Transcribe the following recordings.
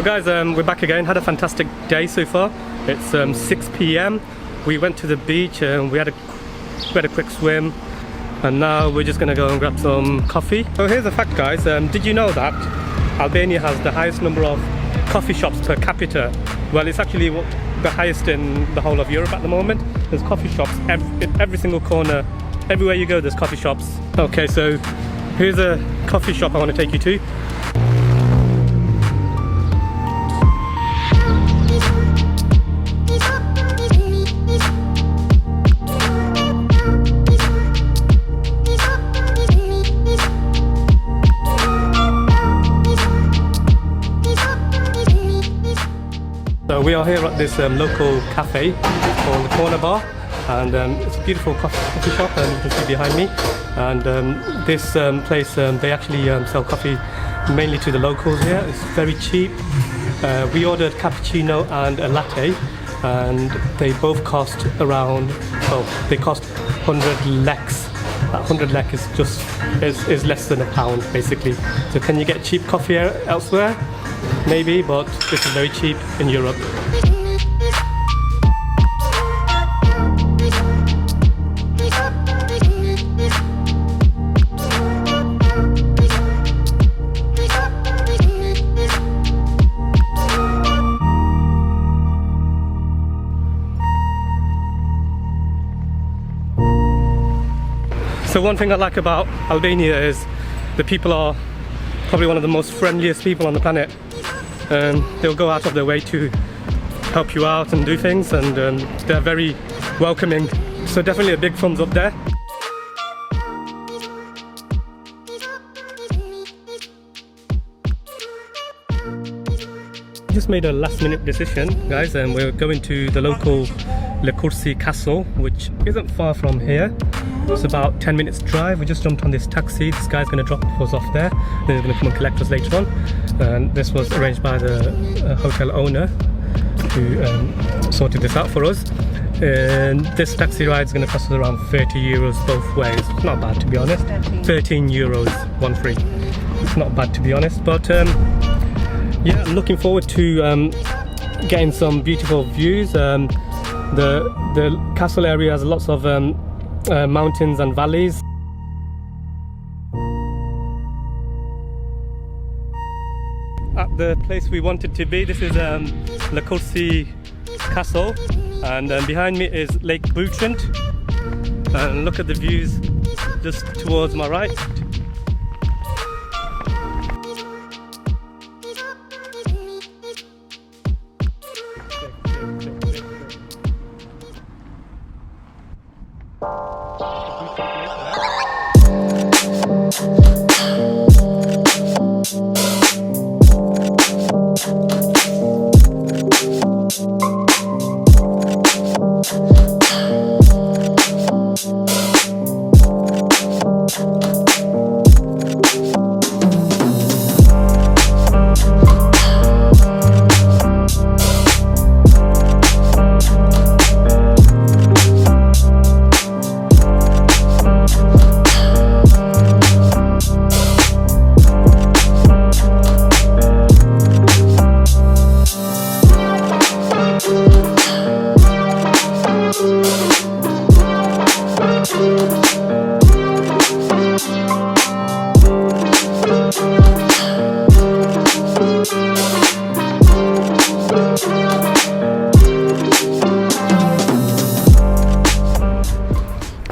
guys, we're back again. Had a fantastic day so far. It's 6 p.m. We went to the beach and we had a quick swim, and now we're just gonna go and grab some coffee. So here's the fact, guys. Did you know that Albania has the highest number of coffee shops per capita? Well, it's actually the highest in the whole of Europe at the moment. There's coffee shops every single corner. Everywhere you go, there's coffee shops. Okay, so here's a coffee shop I want to take you to. So we are here at this local cafe called the Corner Bar, and it's a beautiful coffee shop, and you can see behind me. And this place, they actually sell coffee mainly to the locals here. It's very cheap. We ordered cappuccino and a latte, and they both cost around, well, they cost 100 leks. That 100 lek is less than £1 basically. So can you get cheap coffee elsewhere? Maybe, but this is very cheap in Europe. So one thing I like about Albania is the people are probably one of the most friendliest people on the planet. They'll go out of their way to help you out and do things, and they're very welcoming. So definitely a big thumbs up there. Just made a last minute decision, guys, and we're going to the local LEKURSI Castle, which isn't far from here. It's about 10 minutes drive. We just jumped on this taxi. This guy's going to drop us off there, then he's going to come and collect us later on. And this was arranged by the hotel owner who sorted this out for us. And this taxi ride is going to cost us around 30 euros both ways. It's not bad, to be honest. 13 euros, one free. It's not bad, to be honest. But yeah, I'm looking forward to getting some beautiful views. The castle area has lots of mountains and valleys. At the place we wanted to be, this is LEKURSI Castle, and behind me is Lake Butrint, and look at the views just towards my right.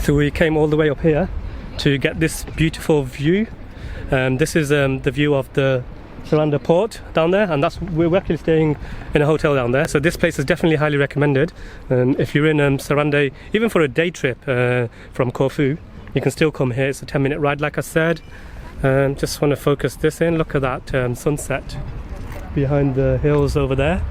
So we came all the way up here to get this beautiful view. This is the view of the Saranda port down there, and we're actually staying in a hotel down there. So this place is definitely highly recommended. If you're in Saranda, even for a day trip from Corfu, you can still come here. It's a 10-minute ride, like I said. Just want to focus this in. Look at that sunset behind the hills over there.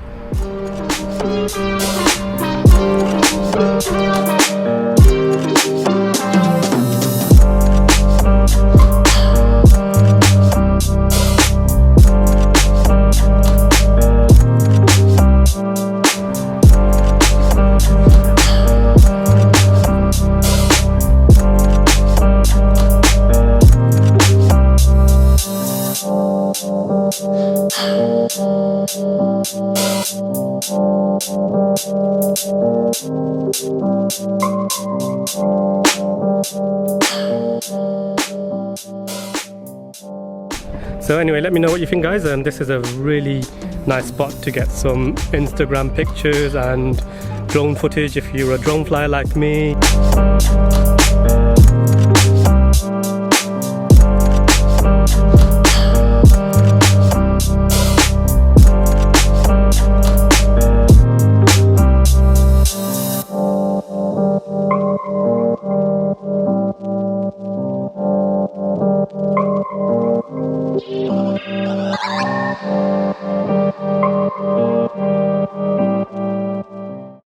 So anyway, let me know what you think, guys. This is a really nice spot to get some Instagram pictures and drone footage if you're a drone flyer like me.